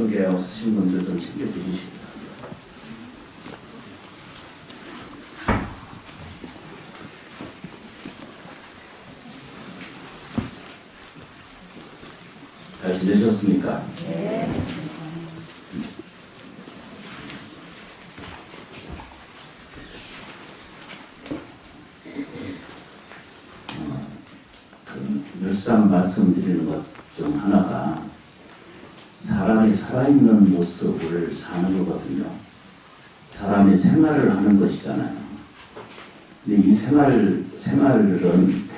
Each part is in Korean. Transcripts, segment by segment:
육성계 없으신 분들 좀 챙겨드리시기 잘 지내셨습니까? 네. 늘상 말씀드리는 것 중 하나가 사람이 살아있는 모습을 사는 거거든요. 사람이 생활을 하는 것이잖아요. 근데 이 생활은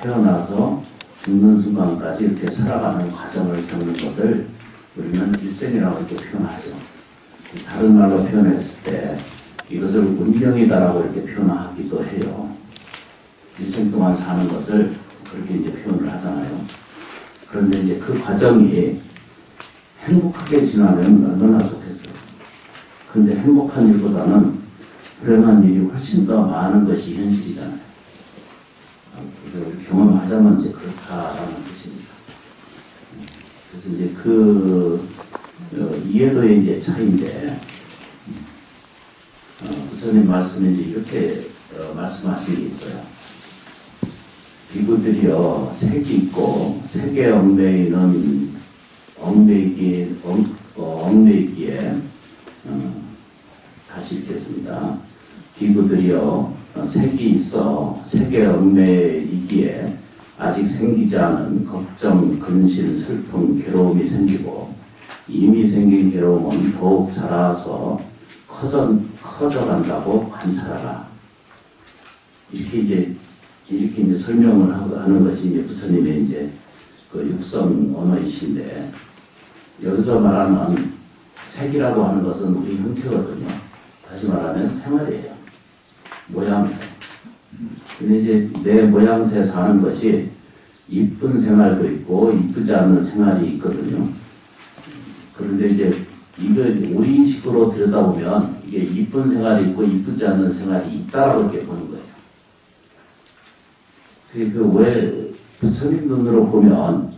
태어나서 죽는 순간까지 이렇게 살아가는 과정을 겪는 것을 우리는 일생이라고 이렇게 표현하죠. 다른 말로 표현했을 때 이것을 운명이다라고 이렇게 표현하기도 해요. 일생 동안 사는 것을 그렇게 이제 표현을 하잖아요. 그런데 이제 그 과정이 행복하게 지나면 얼마나 좋겠어요. 그런데 행복한 일보다는 불행한 일이 훨씬 더 많은 것이 현실이잖아요. 우리 경험하자면 이제 그렇다라는 뜻입니다. 그래서 이제 그 이해도의 이제 차이인데, 부처님 말씀에 이제 이렇게 말씀하신 게 있어요. 비구들이여 색이 있고 색에 얽매이는 얽매이기에 다시 읽겠습니다. 비구들이여 색이 있어 색에 얽매이기에 아직 생기지 않은 걱정, 근심, 슬픔, 괴로움이 생기고 이미 생긴 괴로움은 더욱 자라서 커져간다고 관찰하라. 이렇게 이제 설명을 하는 것이 이제 부처님의 이제 그 육성 언어이신데, 여기서 말하는 색이라고 하는 것은 우리 형체거든요. 다시 말하면 생활이에요. 모양새. 근데 이제 내 모양새 사는 것이 이쁜 생활도 있고 이쁘지 않은 생활이 있거든요. 그런데 이제 이걸 우리식으로 들여다보면 이게 이쁜 생활이 있고 이쁘지 않은 생활이 있다라고 이렇게 보는 거예요. 왜 부처님 눈으로 보면,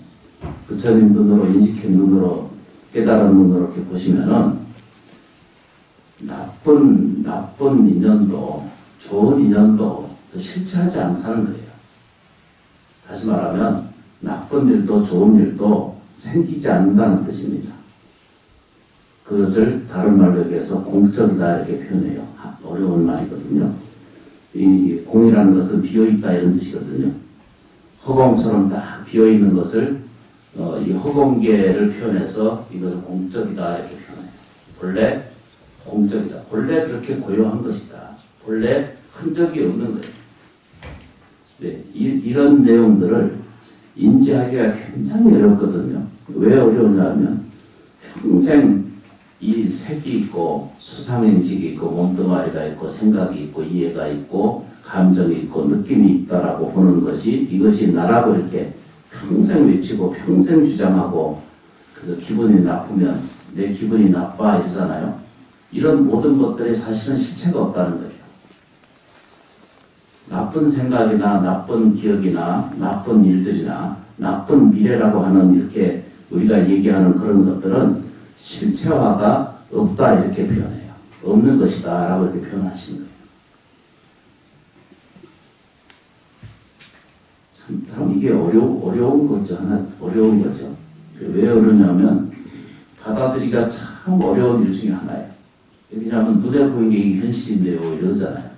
부처님 눈으로 인식한 눈으로 깨달은 눈으로 이렇게 보시면은 나쁜 인연도 좋은 인연도 실체하지 않다는 거예요. 다시 말하면 나쁜 일도 좋은 일도 생기지 않는다는 뜻입니다. 그것을 다른 말로 얘기해서 공적이다 이렇게 표현해요. 어려운 말이거든요. 이 공이라는 것은 비어있다 이런 뜻이거든요. 허공처럼 딱 비어있는 것을 이 허공계를 표현해서 이것을 공적이다 이렇게 표현해요. 본래 공적이다. 본래 그렇게 고요한 것이다. 본래 흔적이 없는 거예요. 네, 이런 내용들을 인지하기가 굉장히 어렵거든요. 왜 어려우냐면 평생 이 색이 있고 수상행식이 있고 몸뚱아리가 있고 생각이 있고 이해가 있고 감정이 있고 느낌이 있다라고 보는 것이, 이것이 나라고 이렇게 평생 외치고 평생 주장하고, 그래서 기분이 나쁘면 내 기분이 나빠 이러잖아요. 이런 모든 것들이 사실은 실체가 없다는 거예요. 나쁜 생각이나 나쁜 기억이나 나쁜 일들이나 나쁜 미래라고 하는 이렇게 우리가 얘기하는 그런 것들은 실체화가 없다 이렇게 표현해요. 없는 것이다 라고 이렇게 표현하시는 거예요. 참 이게 어려운 거죠. 어려운 거죠. 왜 어려냐면 받아들이기가 참 어려운 일 중에 하나예요. 왜냐하면 눈에 보이는 게 이게 현실인데요 이러잖아요.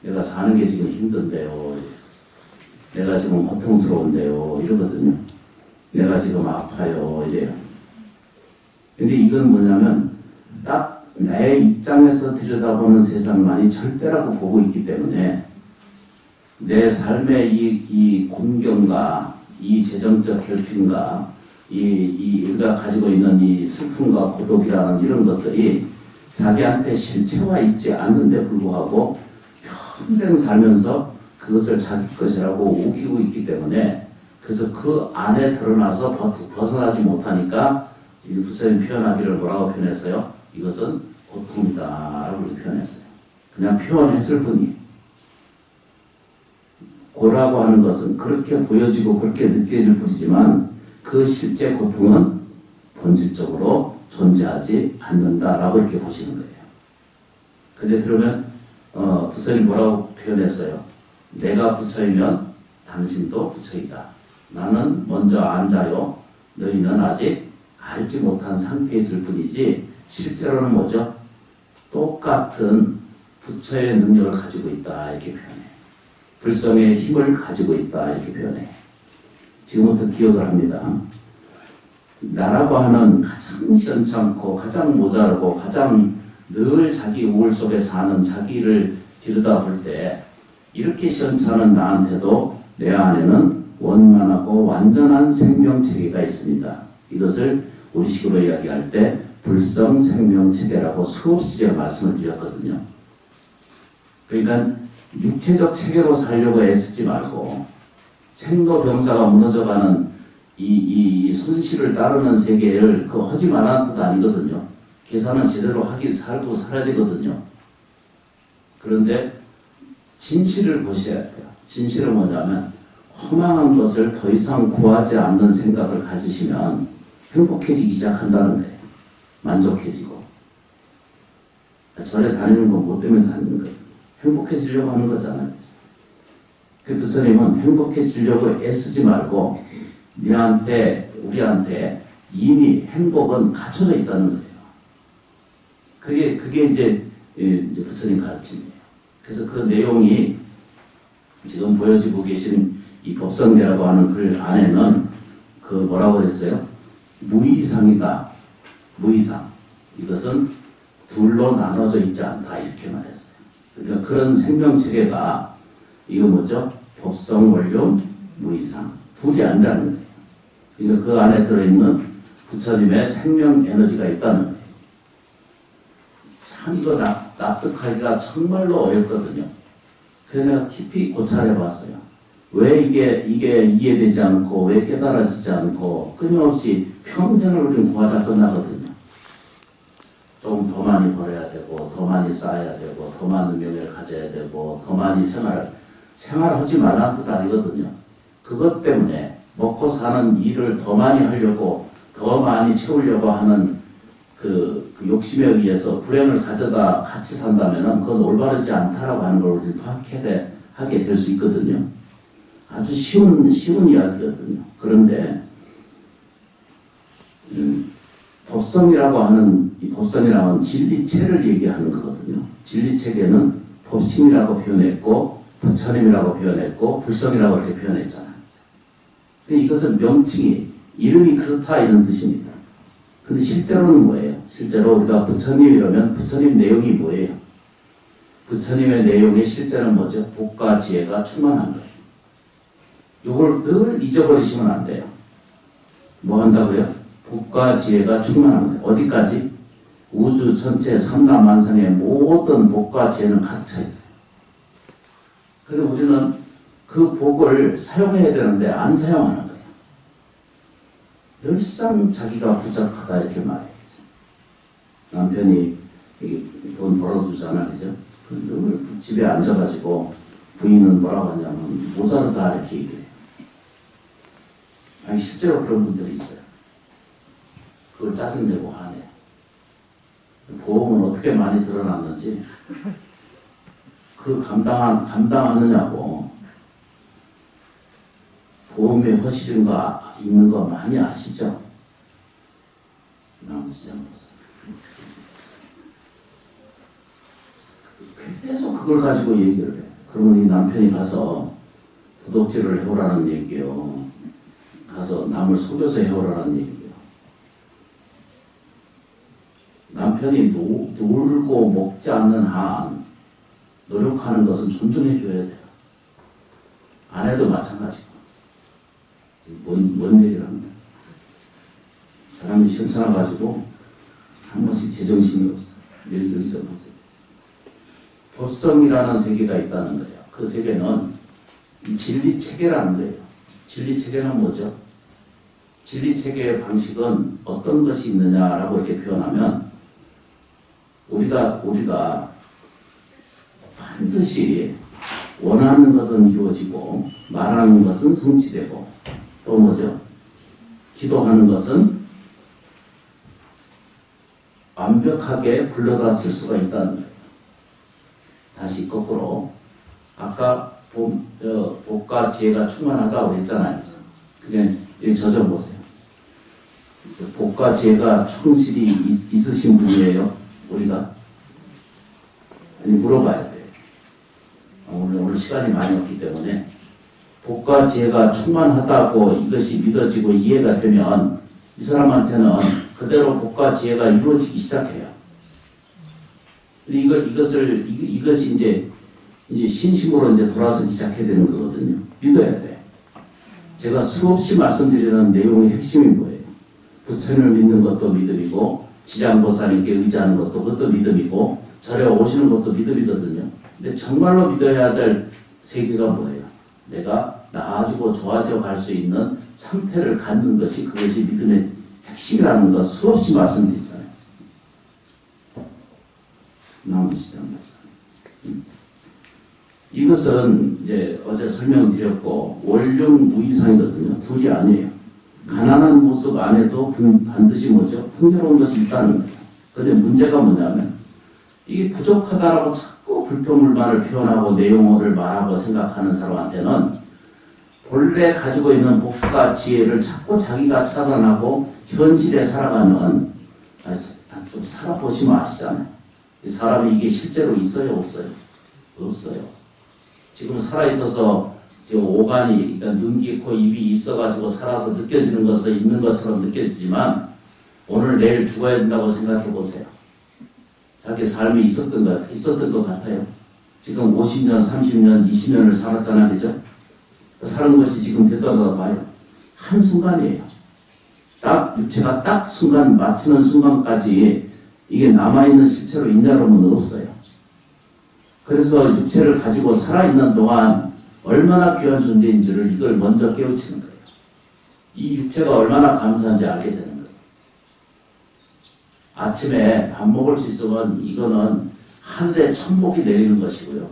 내가 사는 게 지금 힘든데요. 내가 지금 고통스러운데요 이러거든요. 내가 지금 아파요 이래요. 근데 이건 뭐냐면 딱 내 입장에서 들여다보는 세상만이 절대라고 보고 있기 때문에 내 삶의 이 공경과 이 재정적 결핍과 우리가 가지고 있는 이 슬픔과 고독이라는 이런 것들이 자기한테 실체화 있지 않는데 불구하고 평생 살면서 그것을 자기 것이라고 우기고 있기 때문에, 그래서 그 안에 드러나서 벗어나지 못하니까 이 부처님 표현하기를 뭐라고 표현했어요? 이것은 고통이다 라고 표현했어요. 그냥 표현했을 뿐이에요. 고라고 하는 것은 그렇게 보여지고 그렇게 느껴질 뿐이지만 그 실제 고통은 본질적으로 존재하지 않는다라고 이렇게 보시는 거예요. 근데 그러면 부처님 뭐라고 표현했어요? 내가 부처이면 당신도 부처이다. 나는 먼저 앉아요. 너희는 아직 알지 못한 상태에 있을 뿐이지 실제로는 뭐죠? 똑같은 부처의 능력을 가지고 있다 이렇게 표현해요. 불성의 힘을 가지고 있다 이렇게 표현해요. 지금부터 기억을 합니다. 나라고 하는 가장 시원찮고 가장 모자라고 가장 늘 자기 우울 속에 사는 자기를 들여다볼 때 이렇게 시원찮은 나한테도 내 안에는 원만하고 완전한 생명체계가 있습니다. 이것을 우리식으로 이야기할 때 불성생명체계라고 수없이 제가 말씀을 드렸거든요. 그러니까 육체적 체계로 살려고 애쓰지 말고 생로병사가 무너져가는 이 손실을 따르는 세계를 그 하지 말라는 뜻 아니거든요. 계산은 제대로 하기 살고 살아야 되거든요. 그런데 진실을 보셔야 돼요. 진실은 뭐냐면 허망한 것을 더 이상 구하지 않는 생각을 가지시면 행복해지기 시작한다는 거예요. 만족해지고. 절에 다니는 건 뭐 때문에 다니는 거예요? 행복해지려고 하는 거잖아요. 그 부처님은 행복해지려고 애쓰지 말고 우리한테 이미 행복은 갖춰져 있다는 거예요. 그게 이제 부처님 가르침이에요. 그래서 그 내용이 지금 보여지고 계신 이 법성계라고 하는 글 안에는 그 뭐라고 그랬어요? 무이상이다. 무이상. 이것은 둘로 나눠져 있지 않다. 이렇게 말했어요. 그러니까 그런 생명체계가 이거 뭐죠? 법성, 원륜, 무이상. 둘이 아니라는 거예요. 그러니까 그 안에 들어있는 부처님의 생명 에너지가 있다는 거예요. 참 이거 납득하기가 정말로 어렵거든요. 그래서 내가 깊이 고찰해봤어요. 왜 이게 이해되지 않고 왜 깨달아지지 않고 끊임없이 평생을 우리는 구하다 끝나거든요. 조금 더 많이 벌어야 되고 더 많이 쌓아야 되고 더 많은 명예를 가져야 되고 더 많이 생활하지 말라는 뜻 아니거든요. 그것 때문에 먹고 사는 일을 더 많이 하려고 더 많이 채우려고 하는 그 욕심에 의해서 불행을 가져다 같이 산다면 그건 올바르지 않다라고 하는 걸 우리는 하게 될 수 있거든요. 아주 쉬운 이야기거든요. 그런데 법성이라고 하는 이 법성이라는 진리체를 얘기하는 거거든요. 진리체계는 법심이라고 표현했고 부처님이라고 표현했고 불성이라고 이렇게 표현했잖아요. 근데 이것은 명칭이 이름이 그렇다 이런 뜻입니다. 근데 실제로는 뭐예요? 실제로 우리가 부처님 이러면 부처님 내용이 뭐예요? 부처님의 내용이 실제는 뭐죠? 복과 지혜가 충만한 거예요. 이걸 늘 잊어버리시면 안 돼요. 뭐 한다고요? 복과 지혜가 충만한 거예요. 어디까지? 우주 전체 삼라만상의 모든 복과 지혜는 가득 차 있어요. 그래서 우리는 그 복을 사용해야 되는데 안 사용하는 거예요. 늘상 자기가 부족하다 이렇게 말해요. 남편이 돈 벌어주잖아, 그죠? 늘 집에 앉아가지고 부인은 뭐라고 하냐면 모자르다 이렇게 얘기해요. 아니 실제로 그런 분들이 있어요. 그걸 짜증내고 하네. 보험은 어떻게 많이 드러났는지 그 감당하느냐고 보험의 허실인 거 있는 거 많이 아시죠? 나머지 잘못했어요. 계속 그걸 가지고 얘기를 해. 그러면 이 남편이 가서 도둑질을 해오라는 얘기요. 가서 남을 속여서 해오라는 얘기요. 남편이 놀고 먹지 않는 한 노력하는 것은 존중해줘야 돼요. 아내도 마찬가지고. 뭔 얘기를 합니다. 사람이 시원찮아가지고 한 번씩 제정신이 없어. 여기저기 보세요. 법성이라는 세계가 있다는 거예요. 그 세계는 진리체계라는 거예요. 진리체계는 뭐죠? 진리체계의 방식은 어떤 것이 있느냐라고 이렇게 표현하면 우리가 반드시 원하는 것은 이루어지고 말하는 것은 성취되고 또 뭐죠? 기도하는 것은 완벽하게 불러다 쓸 수가 있다는 거예요. 다시 거꾸로 아까 복과 지혜가 충만하다고 했잖아요. 그냥 저 좀 보세요. 복과 지혜가 충실히 있으신 분이에요. 우리가 아니 물어봐야 돼요. 오늘 시간이 많이 없기 때문에 복과 지혜가 충만하다고 이것이 믿어지고 이해가 되면 이 사람한테는 그대로 복과 지혜가 이루어지기 시작해요. 이것이 이제 신심으로 이제 돌아서기 시작해야 되는 거거든요. 믿어야 돼. 제가 수없이 말씀드리는 내용의 핵심이 뭐예요? 부처님을 믿는 것도 믿음이고, 지장보살님께 의지하는 것도 그것도 믿음이고, 절에 오시는 것도 믿음이거든요. 근데 정말로 믿어야 될 세계가 뭐예요? 내가 나아지고 좋아져 갈 수 있는 상태를 갖는 것이 그것이 믿음의 핵심이라는 것 수없이 말씀드리잖아요. 남으시죠, 이것은 이제 어제 설명드렸고 원륜무이상이거든요. 둘이 아니에요. 가난한 모습 안에도 반드시 뭐죠? 풍요로운 것이 있다는 거예요. 그런데 문제가 뭐냐면 이게 부족하다라고 자꾸 불평불만을 표현하고 내용을 말하고 생각하는 사람한테는 본래 가지고 있는 복과 지혜를 자꾸 자기가 차단하고 현실에 살아가는 좀 살아보시면 아시잖아요. 이 사람이 이게 실제로 있어요? 없어요? 없어요. 지금 살아있어서 지금 오간이, 그러니까 눈, 귀, 코, 입이 있어가지고 살아서 느껴지는 것은 있는 것처럼 느껴지지만 오늘 내일 죽어야 된다고 생각해 보세요. 자기 삶이 있었던 것 같아요. 지금 50년, 30년, 20년을 살았잖아요. 그죠? 사는 것이 지금 되돌아가 봐요. 한순간이에요. 딱 육체가 딱 순간 마치는 순간까지 이게 남아있는 실체로 있냐로는 없어요. 그래서 육체를 가지고 살아있는 동안 얼마나 귀한 존재인지를 이걸 먼저 깨우치는 거예요. 이 육체가 얼마나 감사한지 알게 되는 거예요. 아침에 밥 먹을 수 있으면 이거는 하늘에 천복이 내리는 것이고요.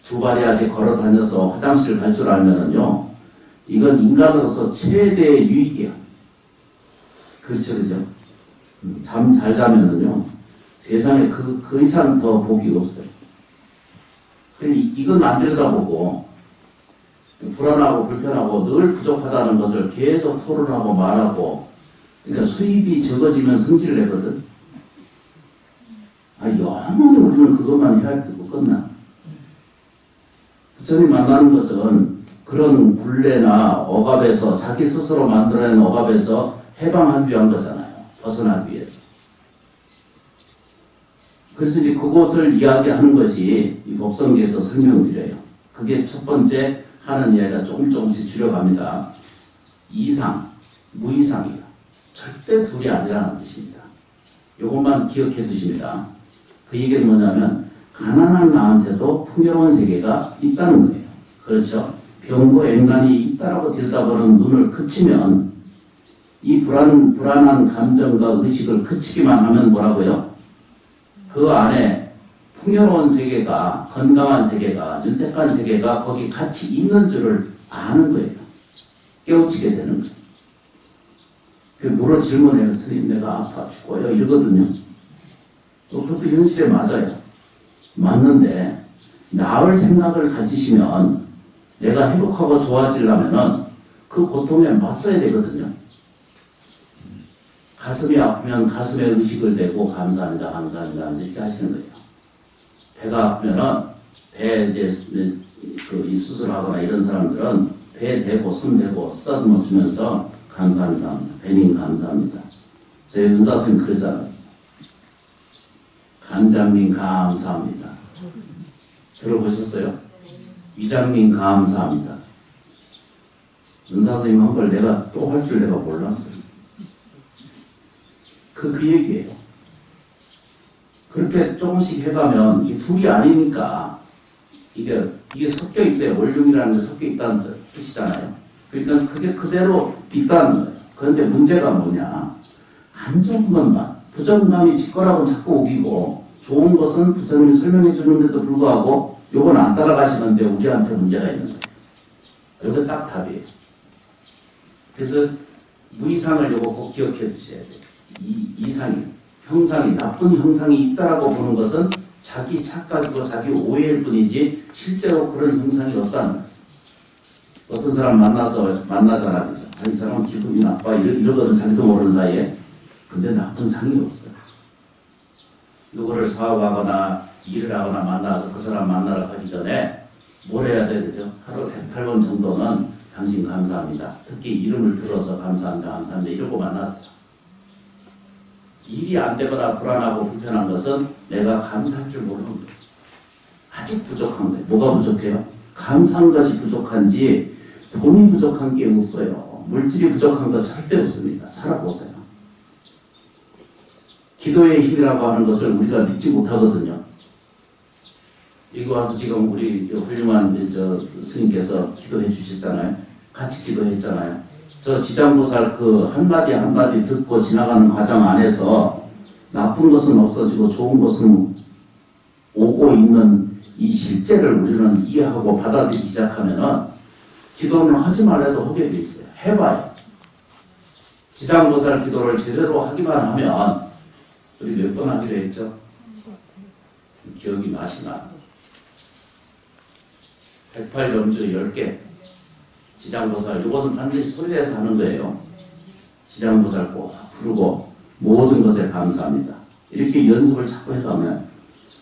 두 발이 아직 걸어 다녀서 화장실 갈 줄 알면은요, 이건 인간으로서 최대의 유익이야. 그렇죠, 그죠? 잠 잘 자면은요, 세상에 그 이상 더 복이 없어요. 이건 안 들여다보고, 불안하고 불편하고 늘 부족하다는 것을 계속 토론하고 말하고, 그러니까 수입이 적어지면 성질을 내거든. 영원히 우리는 그것만 해야 되고 끝나. 부처님 만나는 것은 그런 굴레나 억압에서 자기 스스로 만들어낸 억압에서 해방하기 위한 거잖아요. 벗어나기 위해서. 그래서 이제 그것을 이야기하는 것이 이 법성계에서 설명드려요. 그게 첫 번째 하는 이야기가 조금씩 줄여갑니다. 이상, 무이상이에요. 절대 둘이 아니라는 뜻입니다. 이것만 기억해 두십니다. 그 얘기는 뭐냐면 가난한 나한테도 풍요로운 세계가 있다는 거예요. 그렇죠? 병고앵간이 있다라고 들여다보는 눈을 그치면 이 불안한 감정과 의식을 그치기만 하면 뭐라고요? 그 안에 풍요로운 세계가, 건강한 세계가, 윤택한 세계가 거기 같이 있는 줄을 아는 거예요. 깨우치게 되는 거예요. 물어 질문해요. 스님, 내가 아파 죽어요. 이러거든요. 그것도 현실에 맞아요. 맞는데 나을 생각을 가지시면 내가 행복하고 좋아지려면은 그 고통에 맞서야 되거든요. 가슴이 아프면 가슴에 의식을 대고 감사합니다, 감사합니다 하면서 이렇게 하시는 거예요. 배가 아프면은 배 이 수술하거나 이런 사람들은 배 대고 손 대고 쓰다듬어 주면서 감사합니다, 배님 감사합니다. 저희 은사선생님 그러잖아요. 간장님 감사합니다. 들어보셨어요? 위장님 감사합니다. 은사선생님 한 걸 내가 또 할 줄 내가 몰랐어요. 그 얘기예요. 그렇게 조금씩 해가면 이 둘이 아니니까 이게 섞여 있대요. 원륜이라는 게 섞여 있다는 뜻이잖아요. 그러니까 그게 그대로 있다는 거예요. 그런데 문제가 뭐냐? 안 좋은 것만, 부정감이 짓거라고 자꾸 우기고 좋은 것은 부처님이 설명해 주는데도 불구하고 요건 안 따라가시는데 우리한테 문제가 있는 거예요. 이건 딱 답이에요. 그래서 무이상을 요거 꼭 기억해 두셔야 돼요. 이상이에요. 형상이, 나쁜 형상이 있다라고 보는 것은 자기 착각이고 자기 오해일 뿐이지 실제로 그런 형상이 없다는 거예요. 어떤 사람 만나잖아. 그죠? 이 사람은 기분이 나빠. 이러거든, 자기도 모르는 사이에. 근데 나쁜 상이 없어요. 누구를 사업하거나 일을 하거나 만나서 그 사람 만나러 가기 전에 뭘 해야 돼, 그죠? 하루 108번 정도는 당신 감사합니다. 특히 이름을 들어서 감사합니다, 감사합니다. 이러고 만났어요. 일이 안 되거나 불안하고 불편한 것은 내가 감사할 줄 모르는 거예요. 아직 부족한 거예요. 뭐가 부족해요? 감사한 것이 부족한지 돈이 부족한 게 없어요. 물질이 부족한 거 절대 없습니다. 살아보세요. 기도의 힘이라고 하는 것을 우리가 믿지 못하거든요. 여기 와서 지금 우리 훌륭한 스님께서 기도해 주셨잖아요. 같이 기도했잖아요. 저 지장보살 그 한마디 한마디 듣고 지나가는 과정 안에서 나쁜 것은 없어지고 좋은 것은 오고 있는 이 실제를 우리는 이해하고 받아들이기 시작하면은 기도는 하지 말아도 하게 돼 있어요. 해봐요. 지장보살 기도를 제대로 하기만 하면 우리 몇 번 하기로 했죠? 기억이 맛이 나. 108염주 10개. 지장보살, 이거는 반드시 소리내서 하는 거예요. 지장보살 꼭 부르고 모든 것에 감사합니다. 이렇게 연습을 자꾸 해가면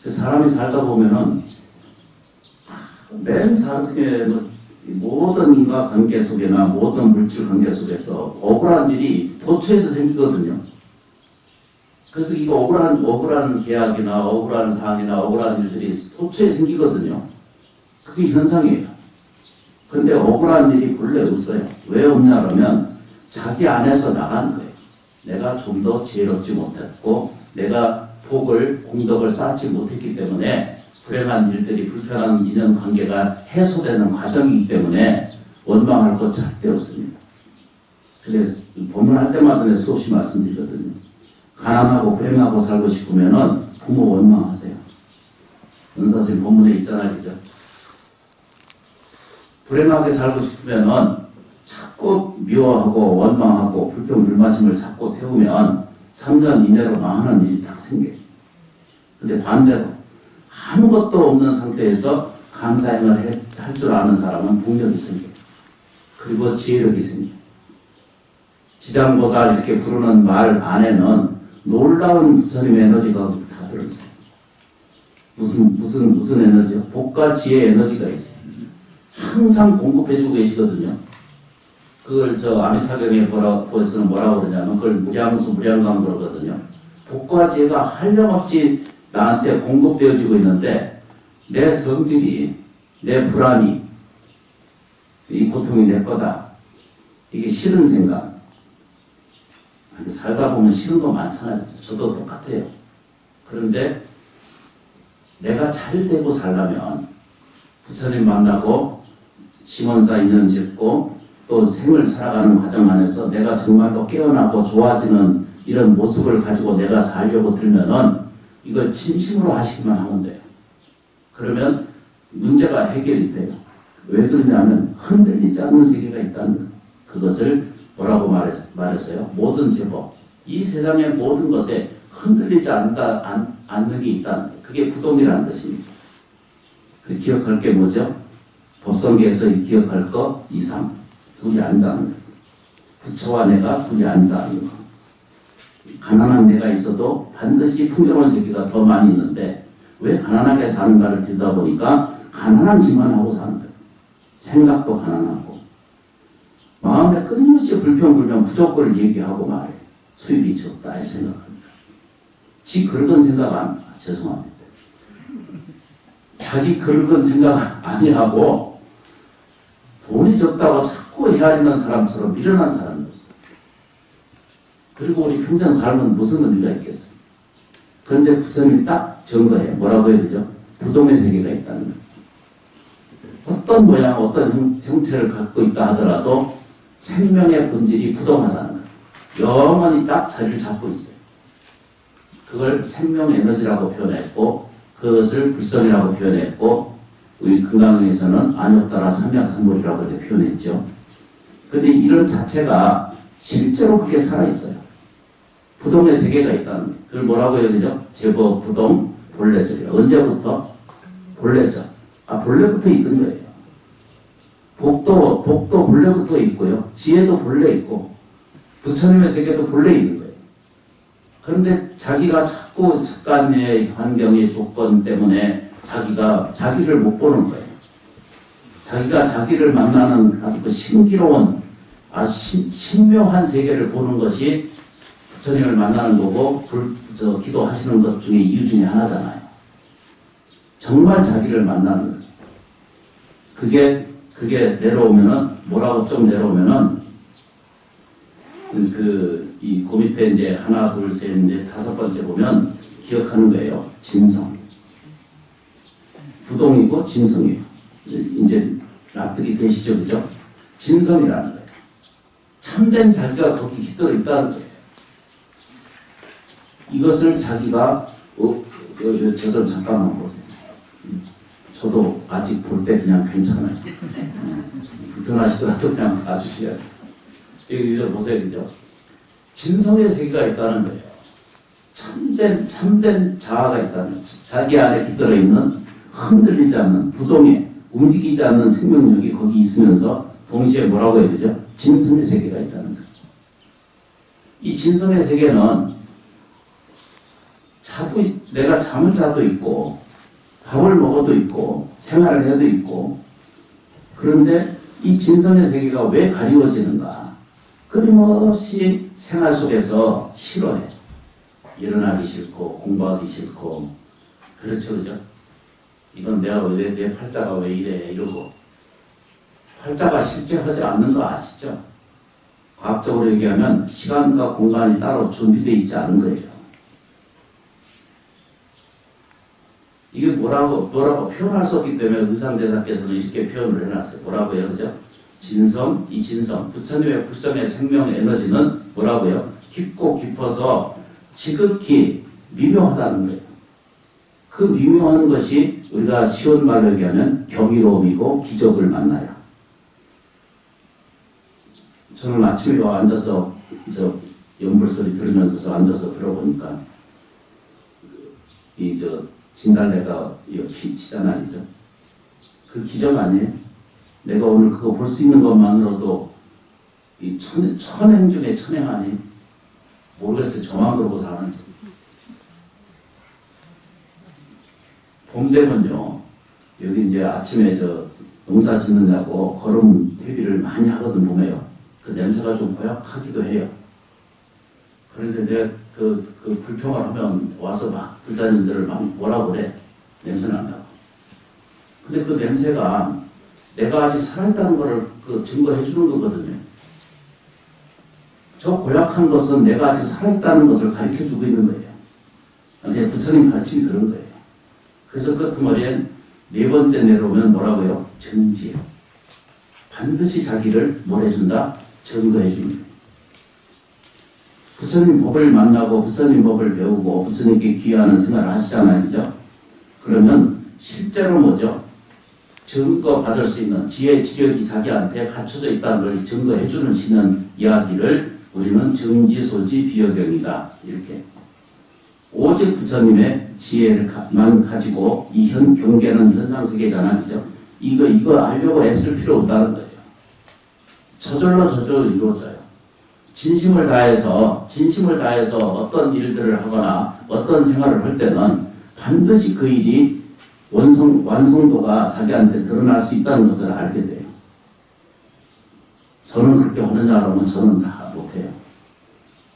사람이 살다 보면은 맨 사람의 모든 인과관계 속에나 모든 물질 관계 속에서 억울한 일이 도처에서 생기거든요. 그래서 이거 억울한 계약이나 억울한 사항이나 억울한 일들이 도처에 생기거든요. 그게 현상이에요. 근데 억울한 일이 본래 없어요. 왜 없냐 그러면 자기 안에서 나간 거예요. 내가 좀 더 지혜롭지 못했고 내가 복을 공덕을 쌓지 못했기 때문에 불행한 일들이 불편한 인연관계가 해소되는 과정이기 때문에 원망할 것 절대 없습니다. 그래서 본문할 때마다 내가 수없이 말씀드리거든요. 가난하고 불행하고 살고 싶으면은 부모 원망하세요. 은사스님 본문에 있잖아요. 그죠? 불행하게 살고 싶으면은 자꾸 미워하고 원망하고 불평 불마심을 자꾸 태우면 3년 이내로 망하는 일이 딱 생겨요. 근데 반대로 아무것도 없는 상태에서 감사행을 할 줄 아는 사람은 능력이 생겨요. 그리고 지혜력이 생겨요. 지장보살 이렇게 부르는 말 안에는 놀라운 부처님의 에너지가 다 들어있어요. 무슨 에너지요? 복과 지혜의 에너지가 있어요. 항상 공급해주고 계시거든요. 그걸 아미타경에 보에서는 뭐라고 그러냐면 그걸 무량수 무량강 그러거든요. 복과 지혜가 한량없이 나한테 공급되어지고 있는데 내 성질이, 내 불안이, 이 고통이 내 거다. 이게 싫은 생각. 살다 보면 싫은 거 많잖아요. 저도 똑같아요. 그런데 내가 잘 되고 살려면 부처님 만나고 심원사 인연 짓고 또 생을 살아가는 과정 안에서 내가 정말로 깨어나고 좋아지는 이런 모습을 가지고 내가 살려고 들면은 이걸 진심으로 하시기만 하면 돼요. 그러면 문제가 해결이 돼요. 왜 그러냐면 흔들리지 않는 세계가 있다는 거예요. 그것을 뭐라고 말했어요? 모든 제법. 이 세상의 모든 것에 흔들리지 않는 게 있다는 거예요. 그게 부동이라는 뜻입니다. 기억할 게 뭐죠? 법성계에서 기억할 거 이상. 둘이 아니다는 거예요. 부처와 내가 둘이 아니다는 거. 가난한 내가 있어도 반드시 풍요로운 세계가 더 많이 있는데 왜 가난하게 사는가를 들다 보니까 가난한 짓만 하고 사는 거예요. 생각도 가난하고 마음에 끊임없이 불평불명 부족을 얘기하고 말해요. 수입이 적다 이 생각합니다. 지 긁은 생각 죄송합니다. 자기 긁은 생각 아니하고 돈이 적다고 자꾸 헤아리는 사람처럼 미련한 사람이 없어요. 그리고 우리 평생 살면 무슨 의미가 있겠어요. 그런데 부처님이 딱 증거해요. 뭐라고 해야 되죠? 부동의 세계가 있다는 거예요. 어떤 모양, 어떤 형체를 갖고 있다 하더라도 생명의 본질이 부동하다는 거예요. 영원히 딱 자리를 잡고 있어요. 그걸 생명 에너지라고 표현했고 그것을 불성이라고 표현했고 우리 금강경에서는 안욕따라 삼약삼물이라고 이렇게 표현했죠. 그런데 이런 자체가 실제로 그게 살아있어요. 부동의 세계가 있다는 거예요. 그걸 뭐라고 해야 되죠? 제법, 부동, 본래절이에요. 언제부터? 본래절. 본래부터 있던 거예요. 복도 본래부터 있고요. 지혜도 본래 있고, 부처님의 세계도 본래 있는 거예요. 그런데 자기가 자꾸 습관의 환경의 조건 때문에 자기가 자기를 못 보는 거예요. 자기가 자기를 만나는 아주 그 신기로운 아주 신묘한 세계를 보는 것이 부처님을 만나는 거고 기도하시는 것 중에 이유 중에 하나잖아요. 정말 자기를 만나는 거예요. 그게 내려오면은 뭐라고 좀 내려오면은 그 밑에 이제 하나 둘 셋 넷 다섯 번째 보면 기억하는 거예요. 진성. 부동이고 진성이에요. 이제 납득이 되시죠, 그죠? 진성이라는 거예요. 참된 자기가 거기 깃들어 있다는 거예요. 이것을 자기가 저 좀 잠깐만 보세요. 저도 아직 볼 때 그냥 괜찮아요. 불편하시더라도 그냥 봐주셔야 돼요. 여기서 보세요, 그죠? 진성의 세계가 있다는 거예요. 참된 자아가 있다는 거예요. 자기 안에 깃들어 있는 흔들리지 않는 부동에 움직이지 않는 생명력이 거기 있으면서 동시에 뭐라고 해야 되죠? 진성의 세계가 있다는 거예요. 이 진성의 세계는 내가 잠을 자도 있고 밥을 먹어도 있고 생활을 해도 있고 그런데 이 진성의 세계가 왜 가리워지는가? 끊임없이 생활 속에서 싫어해. 일어나기 싫고 공부하기 싫고 그렇죠, 그죠? 이건 내 팔자가 왜 이래 이러고 팔자가 실제 하지 않는 거 아시죠? 과학적으로 얘기하면 시간과 공간이 따로 준비되어 있지 않은 거예요. 이게 뭐라고 표현할 수 없기 때문에 의상대사께서는 이렇게 표현을 해놨어요. 뭐라고 해요, 그죠? 진성, 이 진성, 부처님의 불성의 생명 에너지는 뭐라고요? 깊고 깊어서 지극히 미묘하다는 거예요. 그 미묘한 것이 우리가 쉬운 말로 얘기하면 경이로움이고 기적을 만나요. 저는 아침에 앉아서 연불 소리 들으면서 앉아서 들어보니까 진달래가 피치잖아요, 그죠? 그 기적 아니에요? 내가 오늘 그거 볼 수 있는 것만으로도 이 천행 중에 천행 아니에요? 모르겠어요. 저만 그러고 사는지. 봄 되면요, 여기 이제 아침에 농사 짓느냐고 거름 퇴비를 많이 하거든, 봄에요. 그 냄새가 좀 고약하기도 해요. 그런데 내가 그 불평을 하면 와서 막 불자님들을 막 뭐라 그래. 냄새 난다고. 근데 그 냄새가 내가 아직 살아있다는 것을 증거해 주는 거거든요. 저 고약한 것은 내가 아직 살아있다는 것을 가르쳐 주고 있는 거예요. 그냥 부처님 가르침이 그런 거예요. 그래서 끝머리엔 네 번째 내려오면 뭐라고요? 정지요. 반드시 자기를 뭘 해준다? 증거해 줍니다. 부처님 법을 만나고 부처님 법을 배우고 부처님께 귀하는 생활을 하시잖아요, 그죠? 그러면 실제로 뭐죠? 증거 받을 수 있는 지혜 지력이 자기한테 갖춰져 있다는 걸 증거해 주는 시는 이야기를 우리는 정지소지 비여경이다, 이렇게. 오직 부처님의 지혜를만 가지고 이 경계는 현상세계잖아요, 그죠? 이거 알려고 애쓸 필요 없다는 거예요. 저절로 이루어져요. 진심을 다해서 어떤 일들을 하거나 어떤 생활을 할 때는 반드시 그 일이 완성도가 자기한테 드러날 수 있다는 것을 알게 돼요. 저는 그렇게 하느냐 그러면 저는 다 못해요.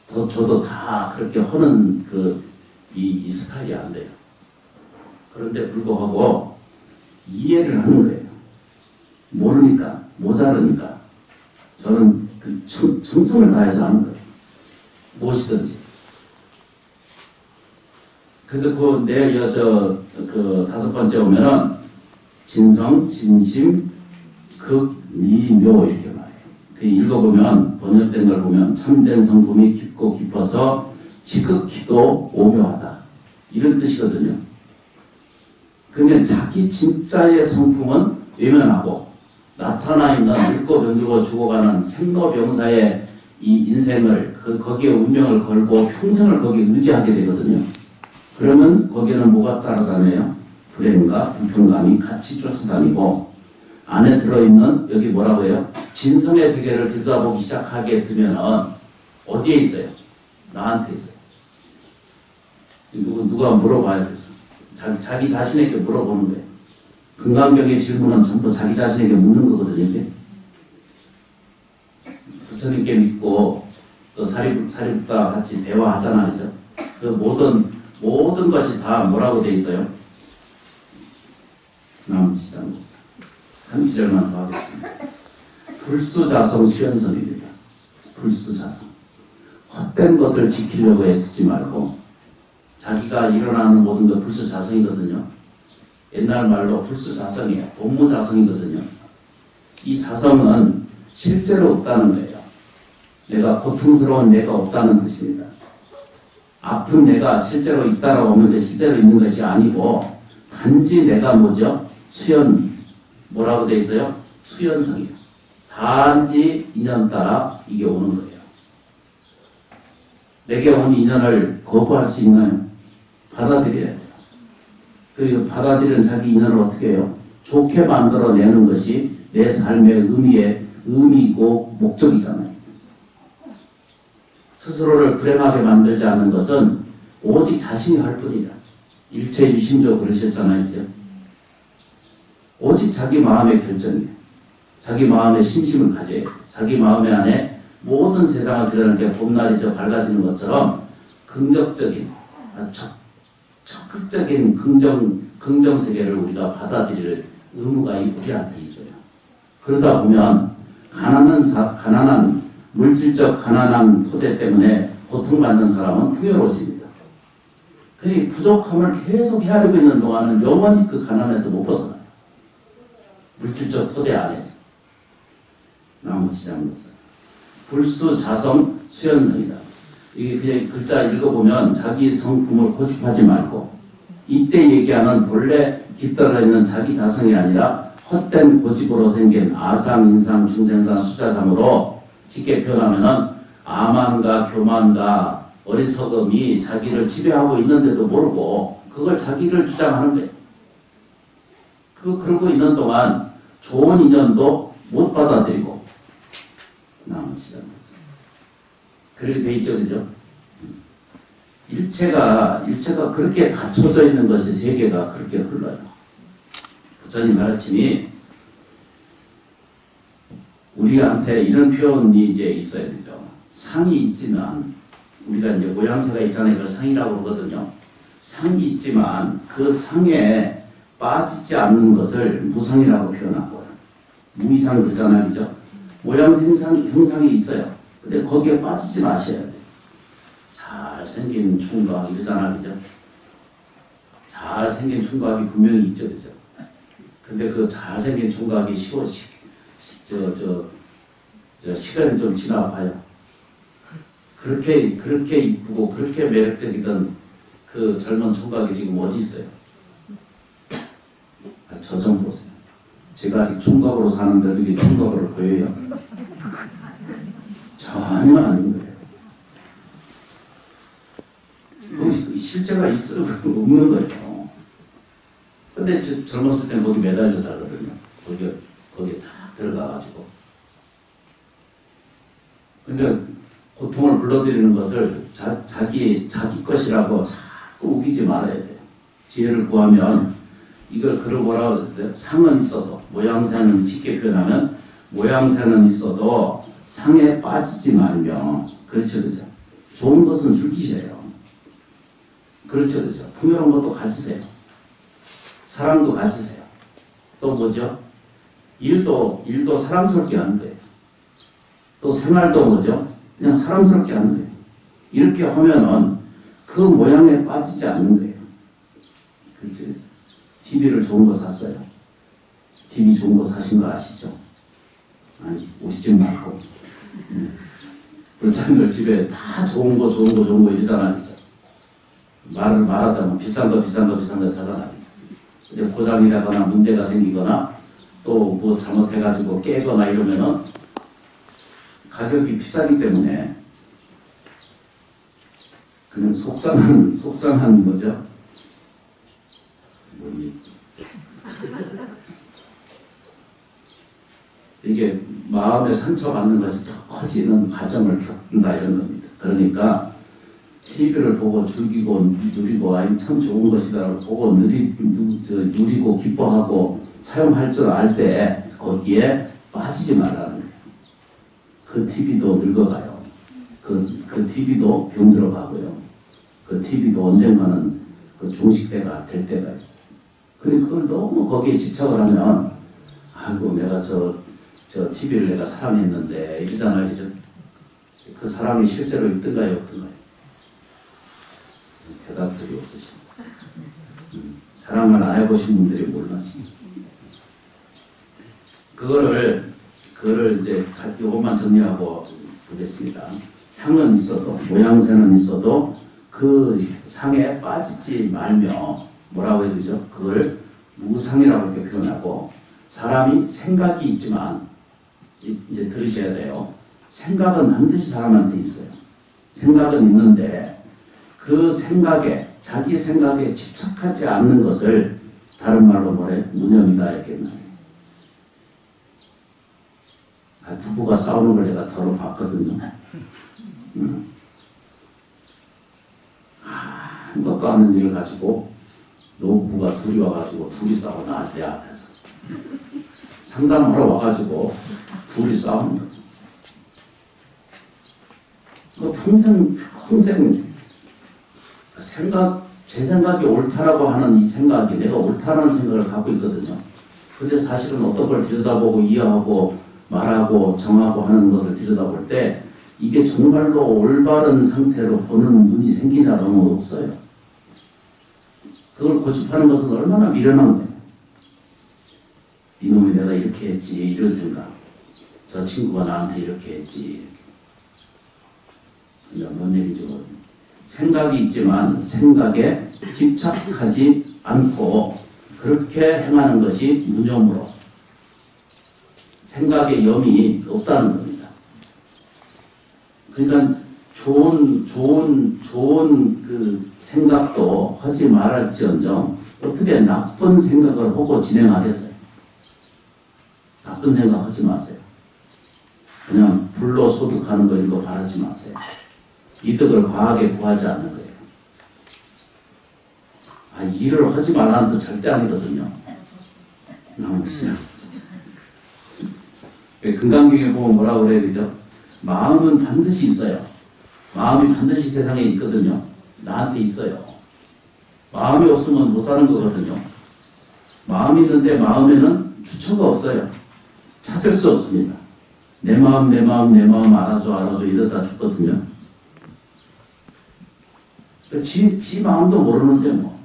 저도 다 그렇게 하는 이 스타일이 안 돼요. 그런데 불구하고 이해를 하는 거예요. 모르니까, 모자르니까. 저는 정성을 다해서 하는 거예요. 무엇이든지. 그래서 다섯 번째 오면은 진성, 진심, 극, 미, 묘 이렇게 말해요. 그 읽어보면 번역된 걸 보면 참된 성품이 깊고 깊어서 지극히도 오묘하다. 이런 뜻이거든요. 그러면 자기 진짜의 성품은 외면하고 나타나 있는 늙고 병들고 죽어가는 생로병사의 이 인생을 거기에 운명을 걸고 평생을 거기에 의지하게 되거든요. 그러면 거기에는 뭐가 따라다녀요? 불행과 불평감이 같이 쫓아다니고 안에 들어있는 여기 뭐라고 해요? 진성의 세계를 들여다보기 시작하게 되면은 어디에 있어요? 나한테 있어요. 누가 물어봐야 되죠. 자기 자신에게 물어보는 거예요. 금강경의 질문은 전부 자기 자신에게 묻는 거거든요. 이게. 부처님께 믿고 또 사리부과 같이 대화하잖아요. 그죠? 그 모든 것이 다 뭐라고 돼 있어요? 남시장로사. 한 기절만 더 하겠습니다. 불수자성 수연성입니다. 불수자성. 헛된 것을 지키려고 애쓰지 말고 자기가 일어나는 모든 것 불수자성이거든요. 옛날 말로 불수자성이에요. 본무자성이거든요. 이 자성은 실제로 없다는 거예요. 내가 고통스러운 내가 없다는 뜻입니다. 아픈 내가 실제로 있다라고 하면 실제로 있는 것이 아니고 단지 내가 뭐죠? 뭐라고 돼 있어요? 수연성이에요. 단지 인연 따라 이게 오는 거예요. 내게 온 인연을 거부할 수 있나요? 받아들여야 돼요. 그리고 받아들이는 자기 인연을 어떻게 해요? 좋게 만들어내는 것이 내 삶의 의미이고 목적이잖아요. 스스로를 불행하게 만들지 않는 것은 오직 자신이 할 뿐이다. 일체유심조 그러셨잖아요. 이제. 오직 자기 마음의 결정이에요. 자기 마음의 심심을 가져야 돼요. 자기 마음의 안에 모든 세상을 드러내게 봄날이 밝아지는 것처럼 긍정적인, 적극적인 긍정 세계를 우리가 받아들일 의무가 우리한테 있어요. 그러다 보면 가난한 물질적 가난한 토대 때문에 고통받는 사람은 풍요로워집니다. 그 부족함을 계속 헤아리고 있는 동안은 영원히 그 가난에서 못 벗어나요. 물질적 토대 안에서. 나무지장로사. 불수자성 수연성이다. 이게 그냥 글자 읽어보면 자기 성품을 고집하지 말고 이때 얘기하는 본래 깃들어 있는 자기 자성이 아니라 헛된 고집으로 생긴 아상, 인상, 중생상, 수자상으로 쉽게 표현하면은 아만과 교만과 어리석음이 자기를 지배하고 있는데도 모르고 그걸 자기를 주장하는 거예요. 그러고 있는 동안 좋은 인연도 못 받아들이고 나머지는 그렇게 돼 있죠, 그죠? 일체가 그렇게 갖춰져 있는 것이 세계가 그렇게 흘러요. 부처님 가르침이 우리한테 이런 표현이 이제 있어야 되죠. 상이 있지만 우리가 이제 모양새가 있잖아요. 그걸 상이라고 그러거든요. 상이 있지만 그 상에 빠지지 않는 것을 무상이라고 표현하고요. 무이상 그러잖아요. 그죠? 모양새 형상이 있어요. 근데 거기에 빠지지 마셔야 돼요. 잘생긴 총각 이러잖아. 그죠? 잘생긴 총각이 분명히 있죠. 그죠? 근데 그 잘생긴 총각이 시간이 좀 지나봐요. 그렇게 이쁘고 그렇게 매력적이던 그 젊은 총각이 지금 어디 있어요? 저 좀 보세요. 제가 아직 총각으로 사는데도 이게 총각으로 보여요? 전혀 아닌 거예요. 거기 실제가 있어요? 없는 거예요. 근데 젊었을 때는 거기 매달려 살거든요. 거기에 다 들어가가지고. 그러니까 고통을 불러들이는 것을 자기 것이라고 자꾸 우기지 말아야 돼요. 지혜를 구하면 이걸 뭐라고 했어요? 상은 있어도 모양새는 쉽게 표현하면 모양새는 있어도 상에 빠지지 말며 그렇죠, 그죠? 좋은 것은 즐기세요. 그렇죠, 그죠? 풍요로운 것도 가지세요. 사랑도 가지세요. 또 뭐죠? 일도 사랑스럽게 하는 거예요. 또 생활도 뭐죠? 그냥 사랑스럽게 하는 거예요. 이렇게 하면은 그 모양에 빠지지 않는 거예요. 그렇죠? TV를 좋은 거 샀어요. TV 좋은 거 사신 거 아시죠? 아니, 우리 집 말고. 그렇잖아요. 집에 다 좋은 거 이러잖아요. 말하자면 비싼 거 사잖아요. 근데 고장이라거나 문제가 생기거나 또 뭐 잘못해가지고 깨거나 이러면은 가격이 비싸기 때문에 그냥 속상한 거죠. 이게 마음에 상처받는 것이 더 커지는 과정을 겪는다 이런 겁니다. 그러니까 TV를 보고 즐기고 누리고 참 좋은 것이다 보고 누리고 기뻐하고 사용할 줄 알 때 거기에 빠지지 말라는 거예요. 그 TV도 늙어가요. 그 TV도 병들어가고요. 그 TV도 언젠가는 그 종식대가 될 때가 있어요. 그러니까 그걸 너무 거기에 집착을 하면 아이고 내가 저 TV를 내가 사랑했는데 이러잖아요. 그죠? 그 사랑이 실제로 있던가요 없던가요? 대답들이 없으십니다. 사랑을 안 해보신 분들이 몰라지. 그거를 이제 요것만 정리하고 보겠습니다. 상은 있어도 모양새는 있어도 그 상에 빠지지 말며 뭐라고 해야 되죠? 그걸 무상이라고 이렇게 표현하고 사람이 생각이 있지만 이제 들으셔야 돼요. 생각은 반드시 사람한테 있어요. 생각은 있는데 그 생각에 자기 생각에 집착하지 않는 것을 다른 말로 뭐래? 무념이다 이렇게 말해요. 부부가 싸우는 걸 제가 더러 봤거든요. 아무것도 않는 일을 가지고 노부부가 둘이 와가지고 둘이 싸우나 내 앞에서 상담하러 와가지고 둘이 싸우는 거죠. 평생 제 생각이 옳다라고 하는 이 생각이 내가 옳다라는 생각을 갖고 있거든요. 근데 사실은 어떤 걸 들여다보고 이해하고 말하고 정하고 하는 것을 들여다볼 때 이게 정말로 올바른 상태로 보는 눈이 생기냐 너무 없어요. 그걸 고집하는 것은 얼마나 미련한 거예요. 이놈이 내가 이렇게 했지 이런 생각. 저 친구가 나한테 이렇게 했지. 뭔 얘기죠? 생각이 있지만 생각에 집착하지 않고 그렇게 행하는 것이 무념으로 생각에 염이 없다는 겁니다. 그러니까 좋은 그 생각도 하지 말할지언정 어떻게 나쁜 생각을 하고 진행하겠어요? 나쁜 생각 하지 마세요. 그냥 불로소득하는 거 이런 거 바라지 마세요. 이득을 과하게 구하지 않는 거예요. 일을 하지 말라는 뜻 절대 아니거든요. 너무 시작. 금강경에 보면 뭐라고 그래야 되죠? 마음은 반드시 있어요. 마음이 반드시 세상에 있거든요. 나한테 있어요. 마음이 없으면 못 사는 거거든요. 마음이 있는데 마음에는 주처가 없어요. 찾을 수 없습니다. 내 마음 알아줘 이러다 죽거든요. 지 마음도 모르는데 뭐.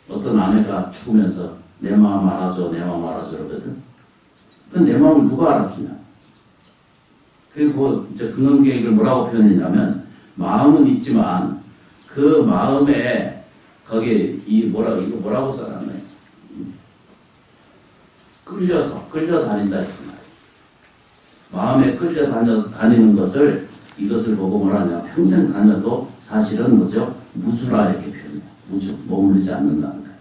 어떤 아내가 죽으면서 내 마음 알아줘 그러거든. 내 마음을 누가 알아주냐. 그리고 이제 근원계획을 뭐라고 표현했냐면 마음은 있지만 그 마음에 거기에 이거 뭐라고 써놨네. 끌려다닌다 이렇게 말이에요. 마음에 끌려다니는 이것을 보고 뭐라냐. 평생 다녀도 사실은 뭐죠? 무주라 이렇게 표현해요. 무주, 머무르지 않는다는 거예요.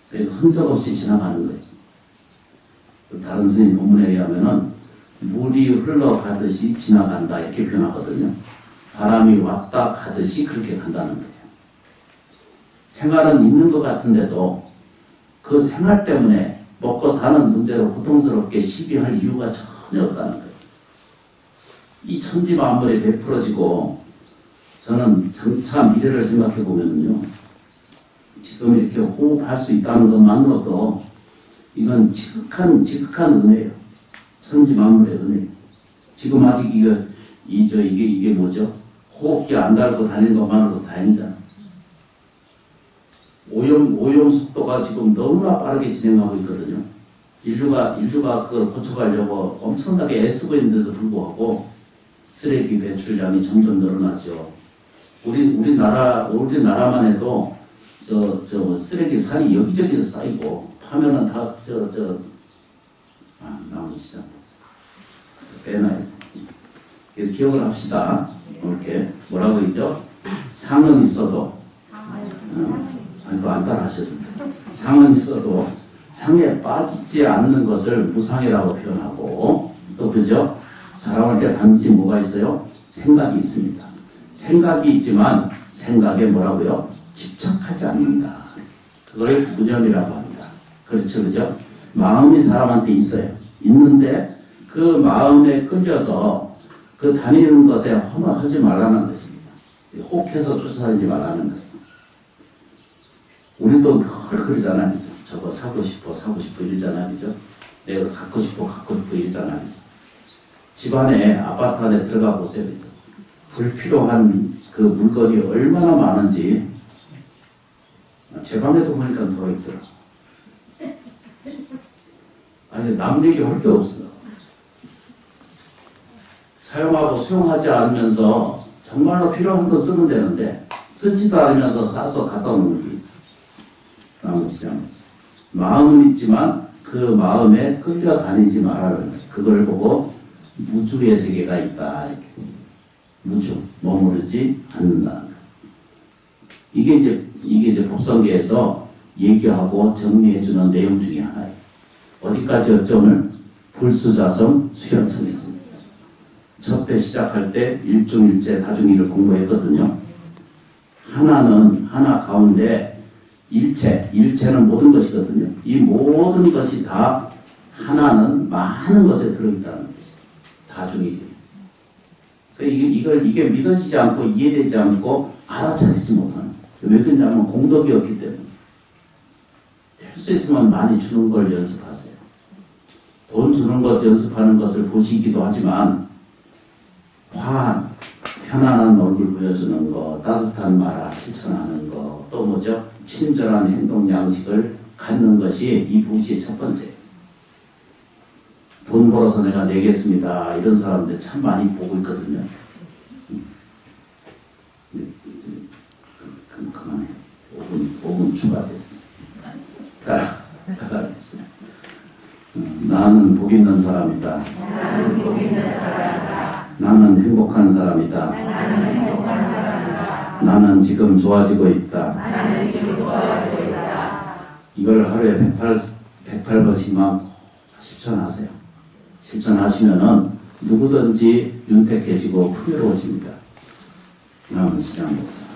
그러니까 흔적 없이 지나가는 거예요. 다른 스님 본문에 의하면은 물이 흘러가듯이 지나간다 이렇게 표현하거든요. 바람이 왔다 가듯이 그렇게 간다는 거예요. 생활은 있는 것 같은데도 그 생활 때문에 먹고 사는 문제로 고통스럽게 시비할 이유가 전혀 없다는 거예요. 이 천지만물이 베풀어지고 저는 장차 미래를 생각해 보면요. 지금 이렇게 호흡할 수 있다는 것만으로도 이건 지극한 은혜예요. 천지만물의 은혜. 지금 아직 이게 뭐죠? 호흡기 안 달고 다니는 것만으로도 다행이잖아. 오염 속도가 지금 너무나 빠르게 진행하고 있거든요. 인류가 그걸 고쳐가려고 엄청나게 애쓰고 있는데도 불구하고 쓰레기 배출량이 점점 늘어나죠. 우리나라만 해도 쓰레기 산이 여기저기서 쌓이고 파면은 다 나무 시장. 빼놔야 돼. 그래서 기억을 합시다. 이렇게 뭐라고 그러죠? 상은 있어도 아니 그거 안 따라 하셔도 돼요. 상은 있어도 상에 빠지지 않는 것을 무상이라고 표현하고 또 그죠? 사람할 때 단지 뭐가 있어요? 생각이 있습니다. 생각이 있지만 생각에 뭐라고요? 집착하지 않는다. 그걸 무념이라고 합니다. 그렇죠, 그죠? 마음이 사람한테 있어요. 있는데 그 마음에 끌려서 그 다니는 것에 허물하지 말라는 것입니다. 혹해서 쫓아다니지 말라는 거예요. 우리도 그러잖아요. 그죠? 저거 사고 싶어 이러잖아요. 그죠? 내가 갖고 싶어 이러잖아요. 그죠? 집안에 아파트 안에 들어가 보세요. 그죠? 불필요한 그 물건이 얼마나 많은지 제 방에도 보니까 들어있더라. 아니 남 얘기 할 게 없어. 사용하고 수용하지 않으면서 정말로 필요한 거 쓰면 되는데 쓰지도 않으면서 싸서 갖다 놓는 게 있어. 나무시장에서 마음은 있지만 그 마음에 끌려다니지 말라는 거예요. 그걸 보고 무주의 세계가 있다. 이렇게. 무주, 머무르지 않는다는 거예요. 이게 이제 법성계에서 얘기하고 정리해주는 내용 중에 하나예요. 어디까지였죠 오늘? 불수자성, 수연성이 있습니다. 첫 때 시작할 때 일중일체 다중이를 공부했거든요. 하나는 하나 가운데 일체는 모든 것이거든요. 이 모든 것이 다 하나는 많은 것에 들어있다는 것이죠. 다중이죠. 이게 믿어지지 않고 이해되지 않고 알아차리지 못하는. 왜 그러냐면 공덕이 없기 때문에. 될 수 있으면 많이 주는 걸 연습하세요. 돈 주는 것 연습하는 것을 보시기도 하지만 화한, 편안한 얼굴 보여주는 거, 따뜻한 말 실천하는 거, 또 뭐죠? 친절한 행동 양식을 갖는 것이 이 부지의 첫 번째. 돈 벌어서 내가 내겠습니다. 이런 사람들 참 많이 보고 있거든요. 그만해. 5분 추가됐어. 가라겠어요. 나는 복 있는 사람이다. 나는 행복한 사람이다. 나는 지금 좋아지고 있다. 이걸 하루에 108번씩만 실천하세요. 실천하시면은 누구든지 윤택해지고 풍요로워집니다. 시장 목사.